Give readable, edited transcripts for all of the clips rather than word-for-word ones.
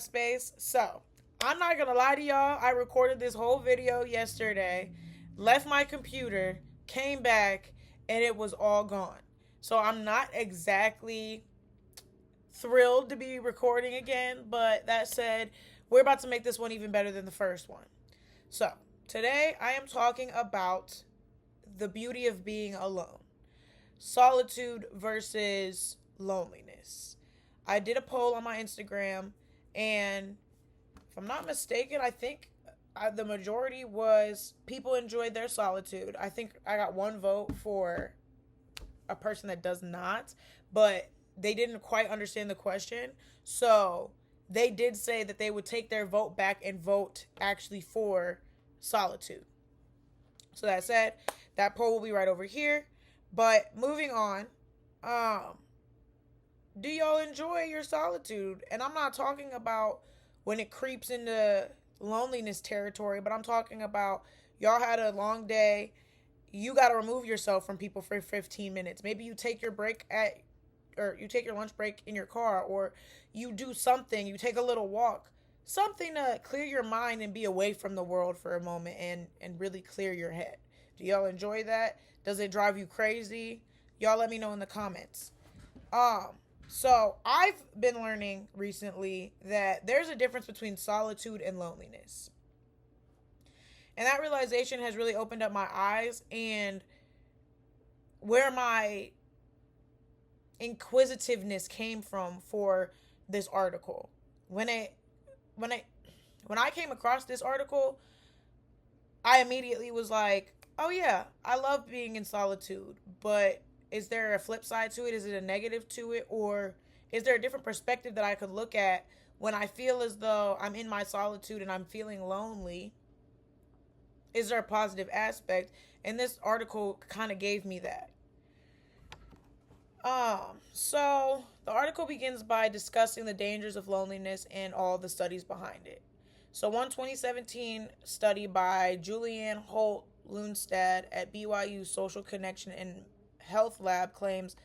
Tabspace. So, I'm not gonna lie to y'all. I recorded this whole video yesterday, left my computer, came back, and it was all gone. So, I'm not exactly thrilled to be recording again, but that said, we're about to make this one even better than the first one. So, today I am talking about the beauty of being alone. Solitude versus loneliness. I did a poll on my Instagram, and if I'm not mistaken, I think the majority was people enjoyed their solitude. I think I got one vote for a person that does not, but they didn't quite understand the question. So they did say that they would take their vote back and vote actually for solitude. So that said, that poll will be right over here. But moving on, do y'all enjoy your solitude? And I'm not talking about when it creeps into loneliness territory, but I'm talking about y'all had a long day. You got to remove yourself from people for 15 minutes. Maybe you take your break or you take your lunch break in your car, or you do something, you take a little walk, something to clear your mind and be away from the world for a moment and really clear your head. Do y'all enjoy that? Does it drive you crazy? Y'all let me know in the comments. So I've been learning recently that there's a difference between solitude and loneliness. And that realization has really opened up my eyes and where my inquisitiveness came from for this article. When I came across this article, I immediately was like, "Oh yeah, I love being in solitude, but is there a flip side to it? Is it a negative to it? Or is there a different perspective that I could look at when I feel as though I'm in my solitude and I'm feeling lonely? Is there a positive aspect?" And this article kind of gave me that. So the article begins by discussing the dangers of loneliness and all the studies behind it. So one 2017 study by Julianne Holt Lundstad at BYU Social Connection and Health Lab claims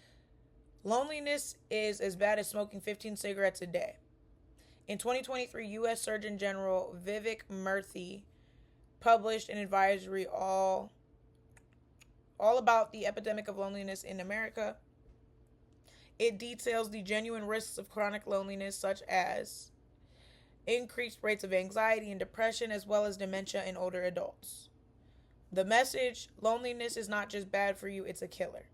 loneliness is as bad as smoking 15 cigarettes a day. In 2023, U.S. Surgeon General Vivek Murthy published an advisory all about the epidemic of loneliness in America. It details the genuine risks of chronic loneliness, such as increased rates of anxiety and depression, as well as dementia in older adults. The message: loneliness is not just bad for you, it's a killer.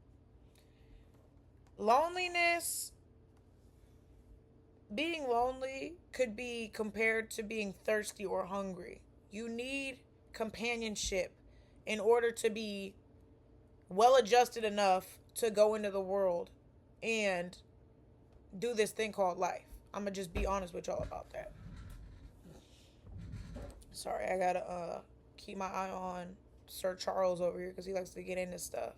Being lonely could be compared to being thirsty or hungry. You need companionship in order to be well adjusted enough to go into the world and do this thing called life. I'm gonna just be honest with y'all about that. Sorry, I gotta keep my eye on Sir Charles over here because he likes to get into stuff.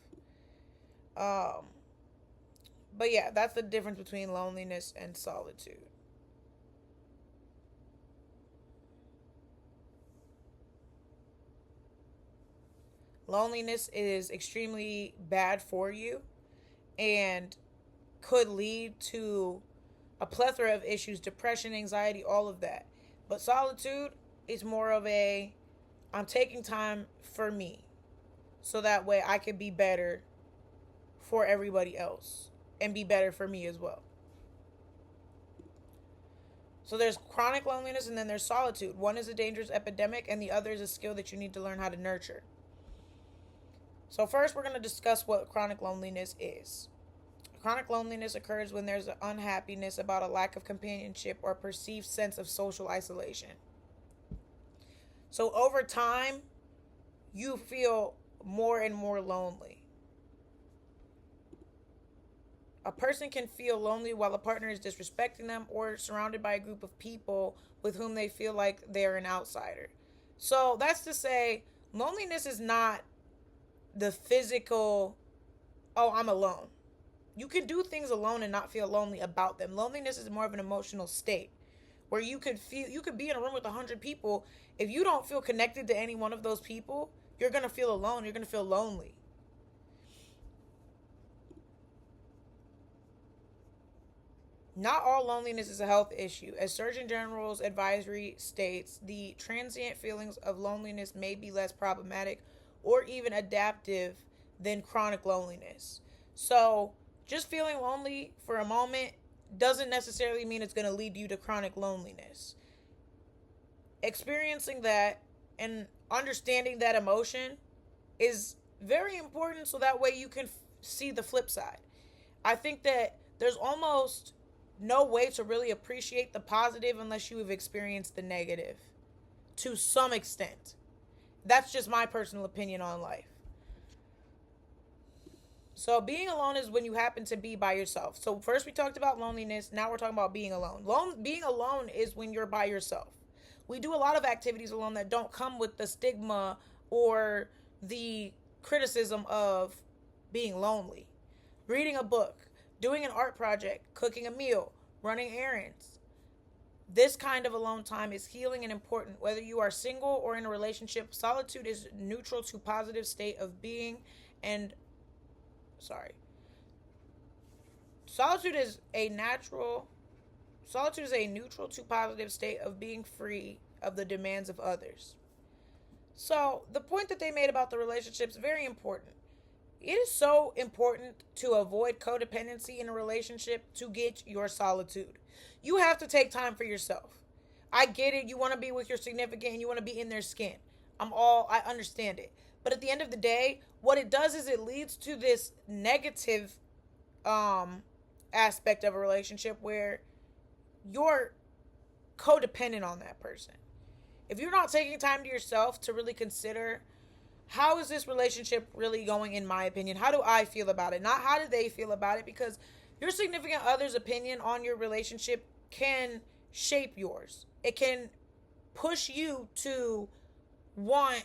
But yeah, that's the difference between loneliness and solitude. Loneliness is extremely bad for you and could lead to a plethora of issues: depression, anxiety, all of that. But solitude is more of I'm taking time for me so that way I can be better for everybody else and be better for me as well. So there's chronic loneliness and then there's solitude. One is a dangerous epidemic and the other is a skill that you need to learn how to nurture. So first we're going to discuss what chronic loneliness is. Chronic loneliness occurs when there's an unhappiness about a lack of companionship or a perceived sense of social isolation. So over time, you feel more and more lonely. A person can feel lonely while a partner is disrespecting them or surrounded by a group of people with whom they feel like they're an outsider. So that's to say, loneliness is not the physical, "Oh, I'm alone." You can do things alone and not feel lonely about them. Loneliness is more of an emotional state where you could be in a room with 100 people. If you don't feel connected to any one of those people, you're going to feel alone. You're going to feel lonely. Not all loneliness is a health issue. As Surgeon General's advisory states, the transient feelings of loneliness may be less problematic or even adaptive than chronic loneliness. So, just feeling lonely for a moment doesn't necessarily mean it's going to lead you to chronic loneliness. Experiencing that and understanding that emotion is very important so that way you can see the flip side. I think that there's almost no way to really appreciate the positive unless you have experienced the negative to some extent. That's just my personal opinion on life. So being alone is when you happen to be by yourself. So first we talked about loneliness, now we're talking about being alone. Being alone is when you're by yourself. We do a lot of activities alone that don't come with the stigma or the criticism of being lonely. Reading a book, doing an art project, cooking a meal, running errands. This kind of alone time is healing and important. Whether you are single or in a relationship, solitude is neutral to positive state of being and sorry. Solitude is a natural Solitude is a neutral to positive state of being free of the demands of others. So, the point that they made about the relationship is very important. It is so important to avoid codependency in a relationship to get your solitude. You have to take time for yourself. I get it. You want to be with your significant and you want to be in their skin. I understand it. But at the end of the day, what it does is it leads to this negative aspect of a relationship where you're codependent on that person. If you're not taking time to yourself to really consider how is this relationship really going, in my opinion, how do I feel about it, not how do they feel about it, because your significant other's opinion on your relationship can shape yours. It can push you to want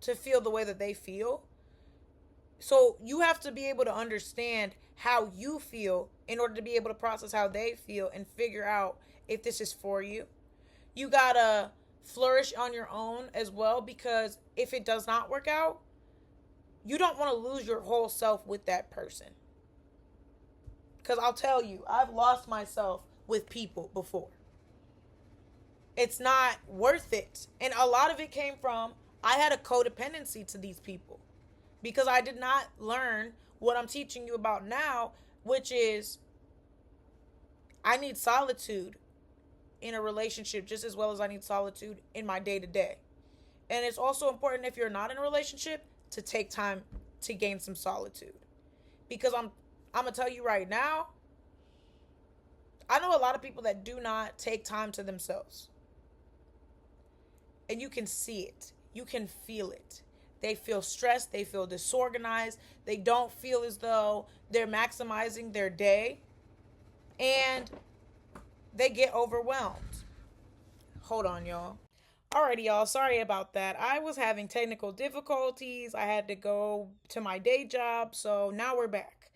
to feel the way that they feel. So you have to be able to understand how you feel in order to be able to process how they feel and figure out if this is for you. You gotta flourish on your own as well, because if it does not work out, you don't want to lose your whole self with that person. Because I'll tell you, I've lost myself with people before. It's not worth it. And a lot of it came from I had a codependency to these people because I did not learn what I'm teaching you about now, which is I need solitude in a relationship just as well as I need solitude in my day to day. And it's also important, if you're not in a relationship, to take time to gain some solitude. Because I'm gonna tell you right now, I know a lot of people that do not take time to themselves. And you can see it. You can feel it. They feel stressed, they feel disorganized, they don't feel as though they're maximizing their day, and they get overwhelmed. Hold on, y'all. Alrighty, y'all. Sorry about that. I was having technical difficulties. I had to go to my day job, so now we're back.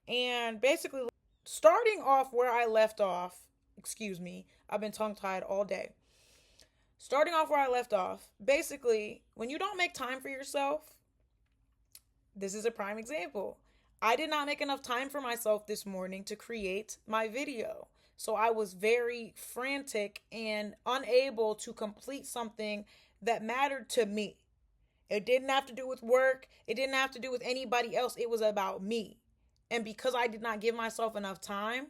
And basically, starting off where I left off, excuse me, I've been tongue-tied all day. Starting off where I left off, basically, when you don't make time for yourself, this is a prime example. I did not make enough time for myself this morning to create my video. So I was very frantic and unable to complete something that mattered to me. It didn't have to do with work. It didn't have to do with anybody else. It was about me. And because I did not give myself enough time,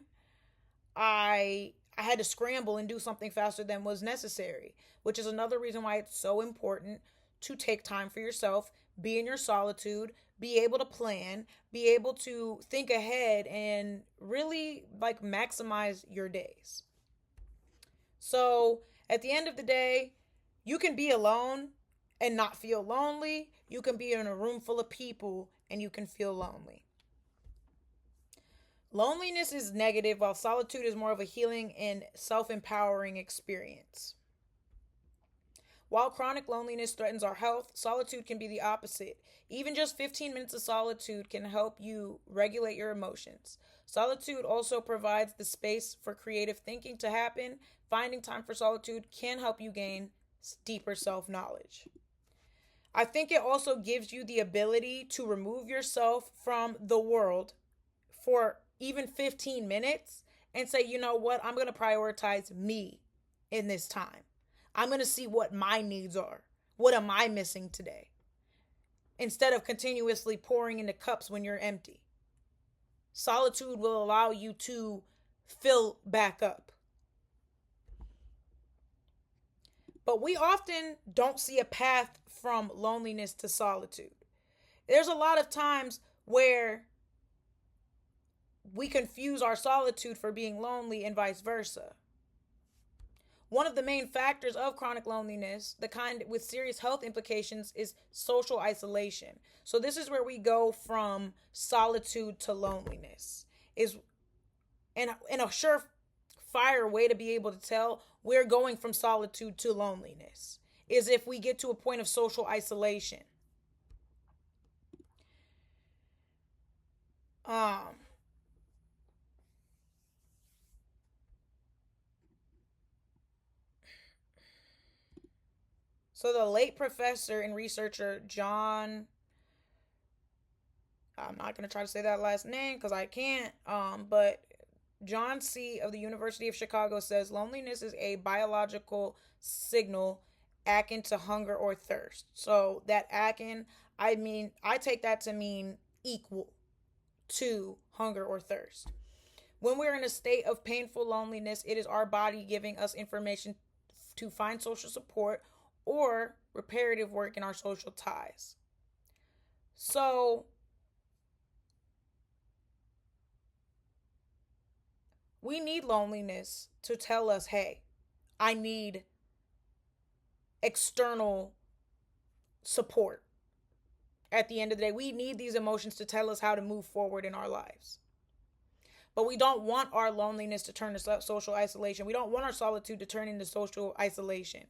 I had to scramble and do something faster than was necessary, which is another reason why it's so important to take time for yourself, be in your solitude, be able to plan, be able to think ahead and really maximize your days. So at the end of the day, you can be alone and not feel lonely. You can be in a room full of people and you can feel lonely. Loneliness is negative, while solitude is more of a healing and self-empowering experience. While chronic loneliness threatens our health, solitude can be the opposite. Even just 15 minutes of solitude can help you regulate your emotions. Solitude also provides the space for creative thinking to happen. Finding time for solitude can help you gain deeper self-knowledge. I think it also gives you the ability to remove yourself from the world for even 15 minutes and say, you know what, I'm going to prioritize me in this time. I'm going to see what my needs are. What am I missing today? Instead of continuously pouring into cups when you're empty. Solitude will allow you to fill back up. But we often don't see a path from loneliness to solitude. There's a lot of times where we confuse our solitude for being lonely and vice versa. One of the main factors of chronic loneliness, the kind with serious health implications, is social isolation. So this is where we go from solitude to loneliness. And a surefire way to be able to tell we're going from solitude to loneliness is if we get to a point of social isolation. So the late professor and researcher John, I'm not going to try to say that last name because I can't, but John C. of the University of Chicago says loneliness is a biological signal akin to hunger or thirst. So that akin, I take that to mean equal to hunger or thirst. When we're in a state of painful loneliness, it is our body giving us information to find social support or reparative work in our social ties. So we need loneliness to tell us, hey, I need external support. At the end of the day, we need these emotions to tell us how to move forward in our lives. But we don't want our loneliness to turn to social isolation. We don't want our solitude to turn into social isolation.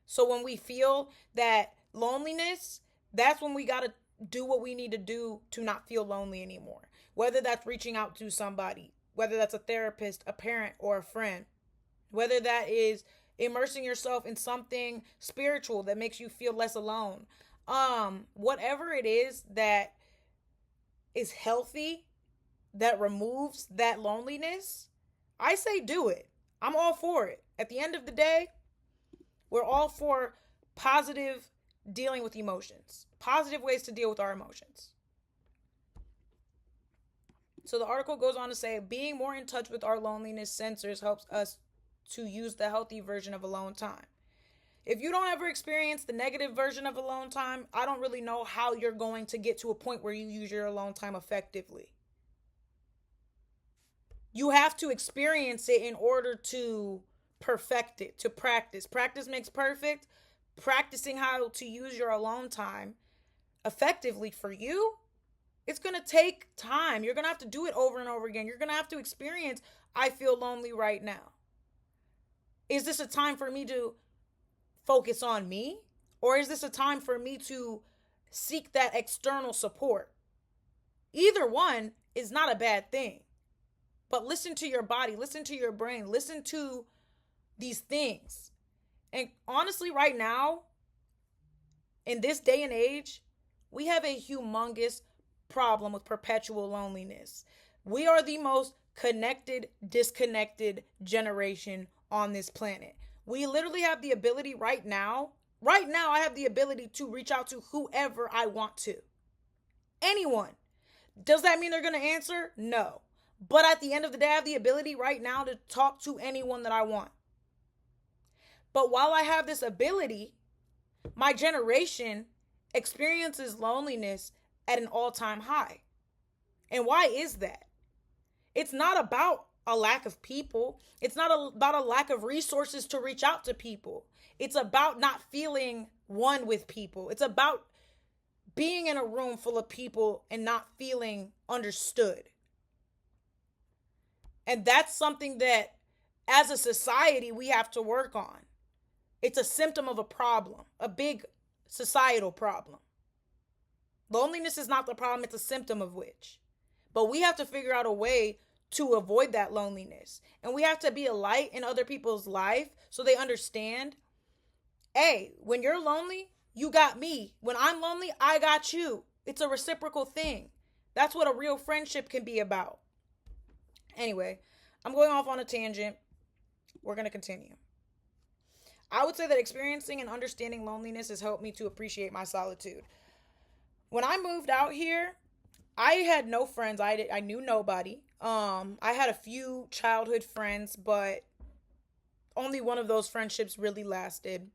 So when we feel that loneliness, that's when we got to do what we need to do to not feel lonely anymore. Whether that's reaching out to somebody, whether that's a therapist, a parent, or a friend, whether that is immersing yourself in something spiritual that makes you feel less alone. Whatever it is that is healthy, that removes that loneliness, I say do it. I'm all for it. At the end of the day, we're all for positive dealing with emotions, positive ways to deal with our emotions. So the article goes on to say, being more in touch with our loneliness sensors helps us to use the healthy version of alone time. If you don't ever experience the negative version of alone time, I don't really know how you're going to get to a point where you use your alone time effectively. You have to experience it in order to perfect it, to practice. Practice makes perfect. Practicing how to use your alone time effectively for you, it's going to take time. You're going to have to do it over and over again. You're going to have to experience, I feel lonely right now. Is this a time for me to focus on me? Or is this a time for me to seek that external support? Either one is not a bad thing. But listen to your body, listen to your brain, listen to these things. And honestly, right now, in this day and age, we have a humongous problem with perpetual loneliness. We are the most connected, disconnected generation on this planet. We literally have the ability right now, I have the ability to reach out to whoever I want to. Anyone. Does that mean they're going to answer? No. But at the end of the day, I have the ability right now to talk to anyone that I want. But while I have this ability, my generation experiences loneliness at an all-time high. And why is that? It's not about a lack of people. It's not about a lack of resources to reach out to people. It's about not feeling one with people. It's about being in a room full of people and not feeling understood. And that's something that, as a society, we have to work on. It's a symptom of a problem, a big societal problem. Loneliness is not the problem, it's a symptom of which. But we have to figure out a way to avoid that loneliness. And we have to be a light in other people's life so they understand, hey, when you're lonely, you got me. When I'm lonely, I got you. It's a reciprocal thing. That's what a real friendship can be about. Anyway, I'm going off on a tangent. We're going to continue. I would say that experiencing and understanding loneliness has helped me to appreciate my solitude. When I moved out here, I had no friends. I knew nobody. I had a few childhood friends, but only one of those friendships really lasted.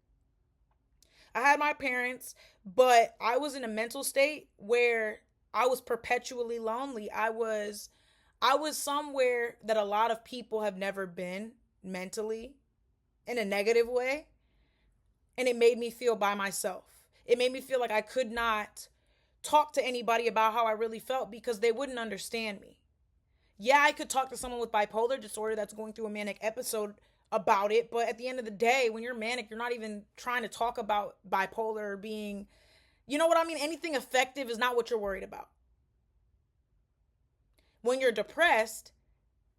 I had my parents, but I was in a mental state where I was perpetually lonely. I was somewhere that a lot of people have never been mentally in a negative way, and it made me feel by myself. It made me feel like I could not talk to anybody about how I really felt because they wouldn't understand me. Yeah, I could talk to someone with bipolar disorder that's going through a manic episode about it, but at the end of the day, when you're manic, you're not even trying to talk about bipolar or being, you know what I mean? Anything effective is not what you're worried about. When you're depressed,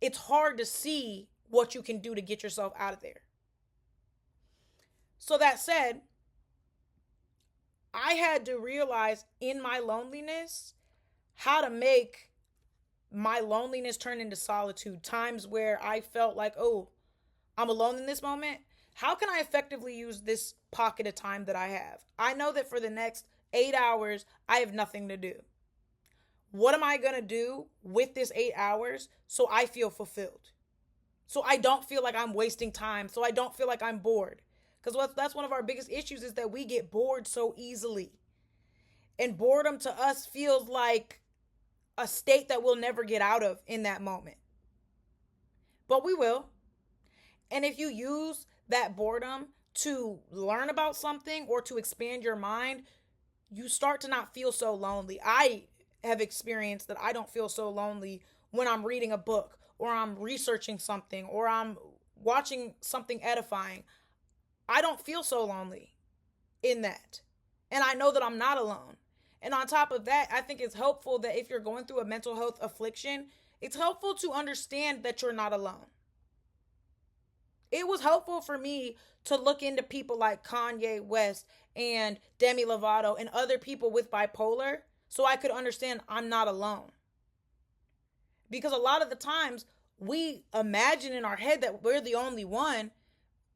it's hard to see what you can do to get yourself out of there. So that said, I had to realize in my loneliness how to make my loneliness turn into solitude. Times where I felt like, oh, I'm alone in this moment. How can I effectively use this pocket of time that I have? I know that for the next 8 hours, I have nothing to do. What am I going to do with this 8 hours so I feel fulfilled? So I don't feel like I'm wasting time. So I don't feel like I'm bored. Because that's one of our biggest issues is that we get bored so easily. And boredom to us feels like a state that we'll never get out of in that moment. But we will. And if you use that boredom to learn about something or to expand your mind, you start to not feel so lonely. I have experienced that I don't feel so lonely when I'm reading a book or I'm researching something or I'm watching something edifying. I don't feel so lonely in that. And I know that I'm not alone. And on top of that, I think it's helpful that if you're going through a mental health affliction, it's helpful to understand that you're not alone. It was helpful for me to look into people like Kanye West and Demi Lovato and other people with bipolar so I could understand I'm not alone. Because a lot of the times we imagine in our head that we're the only one,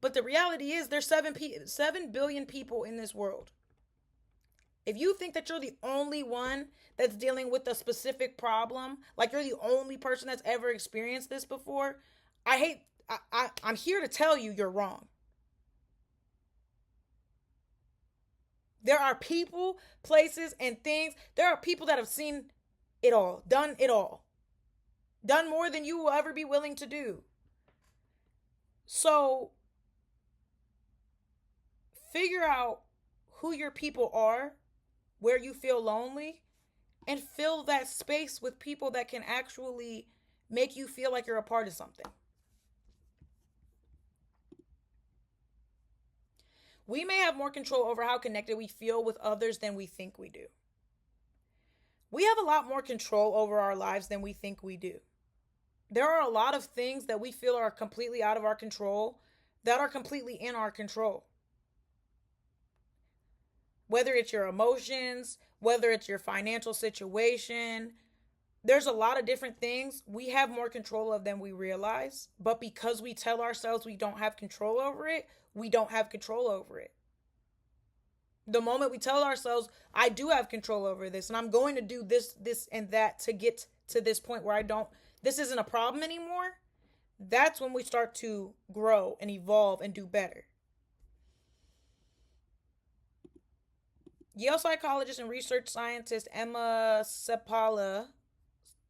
but the reality is there's 7 billion people in this world. If you think that you're the only one that's dealing with a specific problem, like you're the only person that's ever experienced this before, I'm here to tell you you're wrong. There are people, places, and things. There are people that have seen it all, done more than you will ever be willing to do. So, figure out who your people are, where you feel lonely, and fill that space with people that can actually make you feel like you're a part of something. We may have more control over how connected we feel with others than we think we do. We have a lot more control over our lives than we think we do. There are a lot of things that we feel are completely out of our control that are completely in our control. Whether it's your emotions, whether it's your financial situation, there's a lot of different things we have more control of than we realize. But because we tell ourselves we don't have control over it, we don't have control over it. The moment we tell ourselves, I do have control over this, and I'm going to do this, and that to get to this point where this isn't a problem anymore, that's when we start to grow and evolve and do better. Yale psychologist and research scientist Emma Sepala, I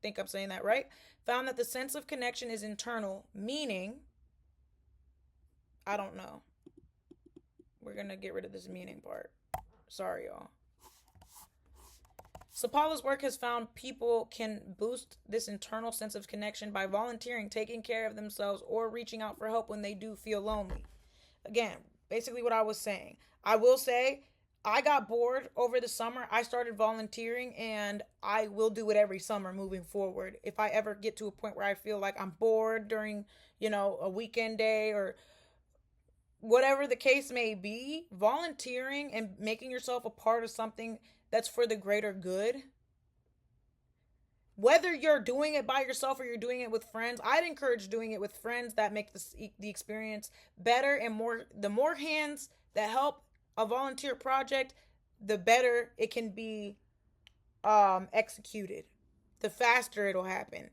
think I'm saying that right, found that the sense of connection is internal, meaning, I don't know. We're going to get rid of this meaning part. Sorry, y'all. Sepala's work has found people can boost this internal sense of connection by volunteering, taking care of themselves, or reaching out for help when they do feel lonely. Again, basically what I was saying. I will say, I got bored over the summer. I started volunteering, and I will do it every summer moving forward. If I ever get to a point where I feel like I'm bored during, a weekend day or whatever the case may be, volunteering and making yourself a part of something that's for the greater good Whether you're doing it by yourself or you're doing it with friends, I'd encourage doing it with friends. That make the experience better, and the more hands that help a volunteer project, the better it can be executed, the faster it'll happen,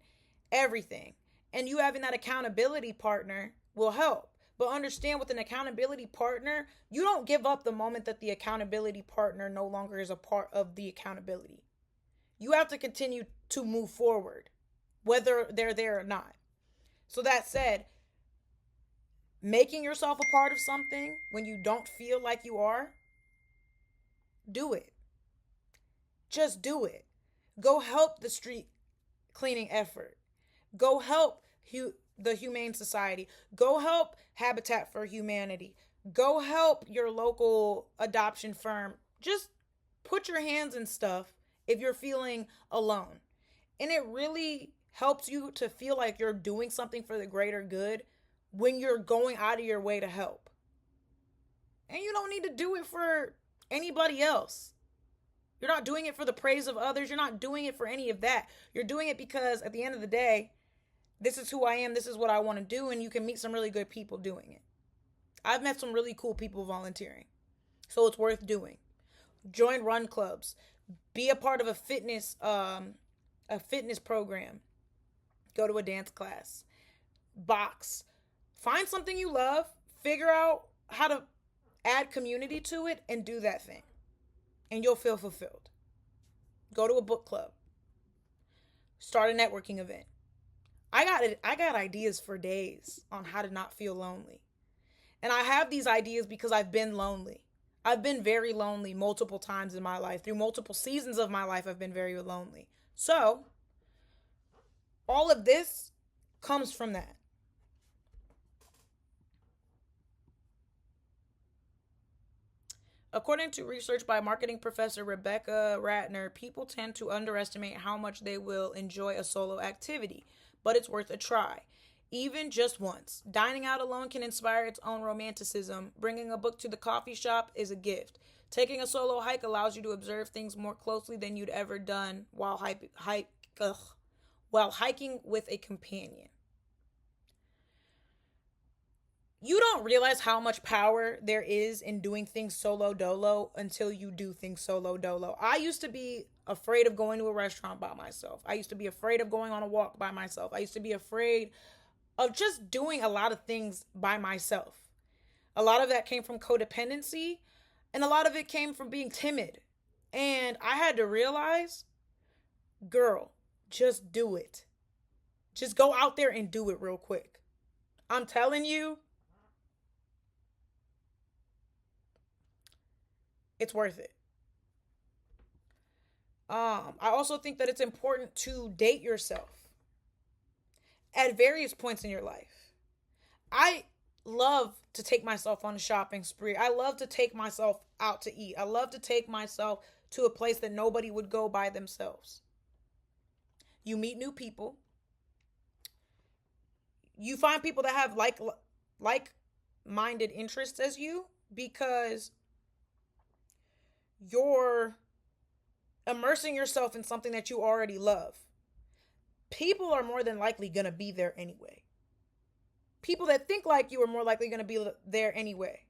everything. And you having that accountability partner will help. But understand, with an accountability partner, you don't give up the moment that the accountability partner no longer is a part of the accountability. You have to continue to move forward, whether they're there or not. So that said, making yourself a part of something when you don't feel like you are, do it. Just do it. Go help the street cleaning effort. Go help the Humane Society. Go help Habitat for Humanity. Go help your local adoption firm. Just put your hands in stuff if you're feeling alone. And it really helps you to feel like you're doing something for the greater good when you're going out of your way to help. And you don't need to do it for anybody else. You're not doing it for the praise of others. You're not doing it for any of that. You're doing it because at the end of the day, this is who I am. This is what I want to do. And you can meet some really good people doing it. I've met some really cool people volunteering. So it's worth doing. Join run clubs. Be a part of a fitness program. Go to a dance class. Box. Find something you love. Figure out how to add community to it and do that thing. And you'll feel fulfilled. Go to a book club. Start a networking event. I got ideas for days on how to not feel lonely. And I have these ideas because I've been lonely. I've been very lonely multiple times in my life. Through multiple seasons of my life, I've been very lonely. So, all of this comes from that. According to research by marketing professor Rebecca Ratner, people tend to underestimate how much they will enjoy a solo activity, but it's worth a try. Even just once. Dining out alone can inspire its own romanticism. Bringing a book to the coffee shop is a gift. Taking a solo hike allows you to observe things more closely than you'd ever done while hiking with a companion. You don't realize how much power there is in doing things solo dolo until you do things solo dolo. I used to be afraid of going to a restaurant by myself. I used to be afraid of going on a walk by myself. I used to be afraid of just doing a lot of things by myself. A lot of that came from codependency, and a lot of it came from being timid. And I had to realize, girl, just do it. Just go out there and do it real quick. I'm telling you, it's worth it. I also think that it's important to date yourself at various points in your life. I love to take myself on a shopping spree. I love to take myself out to eat. I love to take myself to a place that nobody would go by themselves. You meet new people. You find people that have like-minded interests as you, because you're immersing yourself in something that you already love. People are more than likely going to be there anyway. People that think like you are more likely going to be there anyway.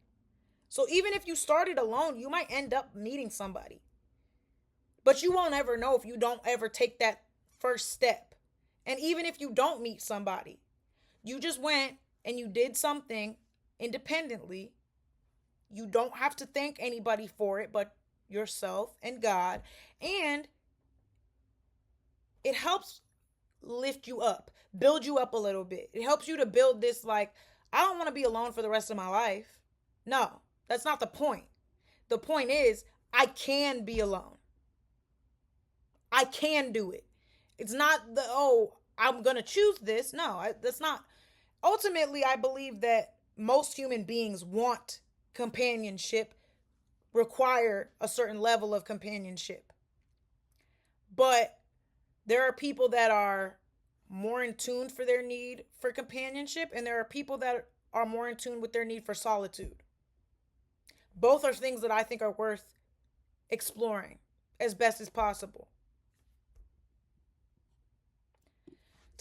So even if you started alone, you might end up meeting somebody. But you won't ever know if you don't ever take that first step. And even if you don't meet somebody, you just went and you did something independently. You don't have to thank anybody for it but yourself and God. And it helps lift you up, build you up a little bit. It helps you to build this, like, I don't want to be alone for the rest of my life. No, that's not the point. The point is, I can be alone. I can do it. It's not I'm going to choose this. No, that's not. Ultimately, I believe that most human beings want companionship, require a certain level of companionship. But there are people that are more in tune for their need for companionship, and there are people that are more in tune with their need for solitude. Both are things that I think are worth exploring as best as possible.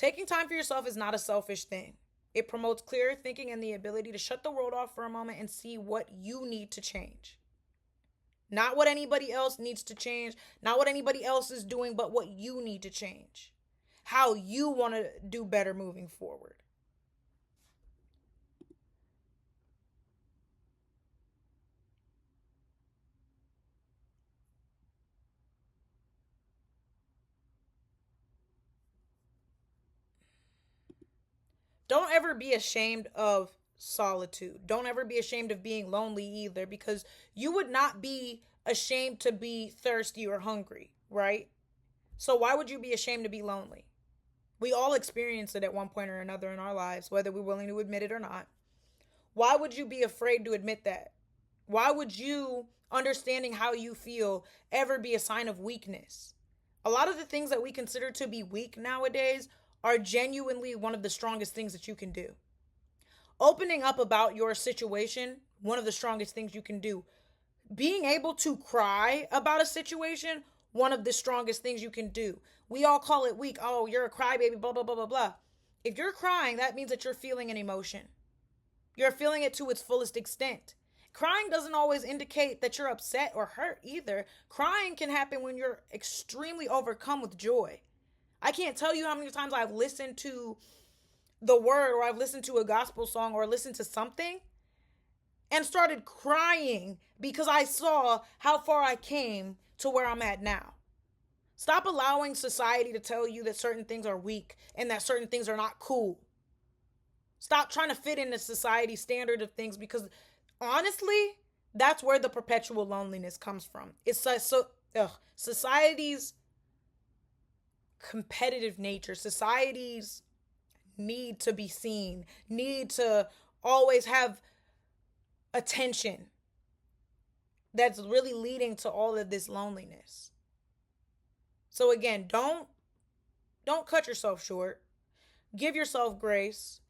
Taking time for yourself is not a selfish thing. It promotes clearer thinking and the ability to shut the world off for a moment and see what you need to change. Not what anybody else needs to change, not what anybody else is doing, but what you need to change. How you want to do better moving forward. Don't ever be ashamed of solitude. Don't ever be ashamed of being lonely either, because you would not be ashamed to be thirsty or hungry, right? So why would you be ashamed to be lonely? We all experience it at one point or another in our lives, whether we're willing to admit it or not. Why would you be afraid to admit that? Why would you, understanding how you feel, ever be a sign of weakness? A lot of the things that we consider to be weak nowadays are genuinely one of the strongest things that you can do. Opening up about your situation, one of the strongest things you can do. Being able to cry about a situation, one of the strongest things you can do. We all call it weak. Oh, you're a crybaby, blah, blah, blah, blah, blah. If you're crying, that means that you're feeling an emotion. You're feeling it to its fullest extent. Crying doesn't always indicate that you're upset or hurt either. Crying can happen when you're extremely overcome with joy. I can't tell you how many times I've listened to the word, or I've listened to a gospel song, or listened to something and started crying because I saw how far I came to where I'm at now. Stop allowing society to tell you that certain things are weak and that certain things are not cool. Stop trying to fit in the society standard of things, because honestly, that's where the perpetual loneliness comes from. It's society's competitive nature, society's need to be seen, need to always have attention, that's really leading to all of this loneliness. So again, don't cut yourself short. Give yourself grace.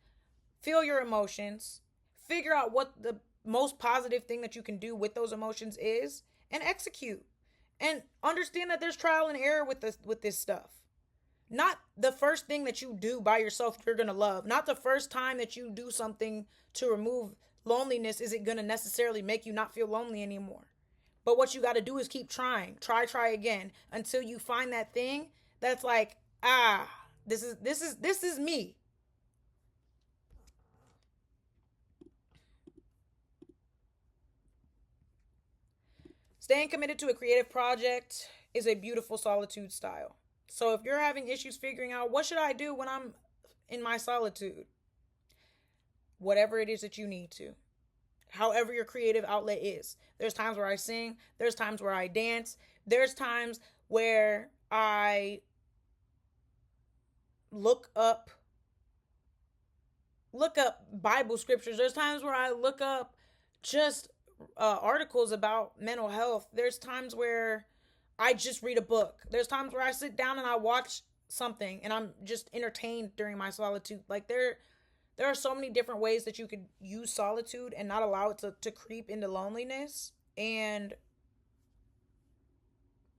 Feel your emotions. Figure out what the most positive thing that you can do with those emotions is, and execute. And understand that there's trial and error with this stuff. Not the first thing that you do by yourself you're going to love. Not the first time that you do something to remove loneliness is it going to necessarily make you not feel lonely anymore. But what you got to do is keep trying. Try again until you find that thing that's like, this is me. Staying committed to a creative project is a beautiful solitude style. So if you're having issues figuring out what should I do when I'm in my solitude, whatever it is that you need to, however your creative outlet is. There's times where I sing, there's times where I dance, there's times where I look up Bible scriptures. There's times where I look up just articles about mental health. There's times where I just read a book. There's times where I sit down and I watch something and I'm just entertained during my solitude. Like there are so many different ways that you could use solitude and not allow it to creep into loneliness. And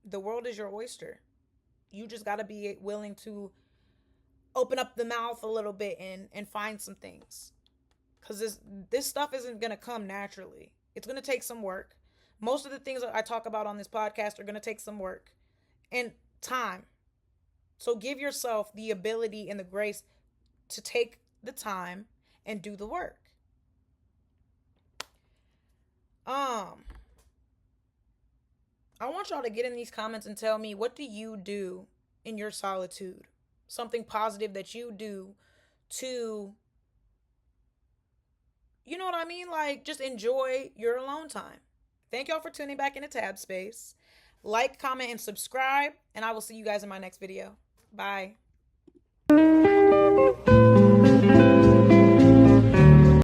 the world is your oyster. You just got to be willing to open up the mouth a little bit and find some things. Because this stuff isn't going to come naturally. It's going to take some work. Most of the things that I talk about on this podcast are going to take some work and time. So give yourself the ability and the grace to take the time and do the work. I want y'all to get in these comments and tell me, what do you do in your solitude? Something positive that you do to, you know what I mean? Like, just enjoy your alone time. Thank y'all for tuning back into Tabspace. Like, comment, and subscribe, and I will see you guys in my next video. Bye.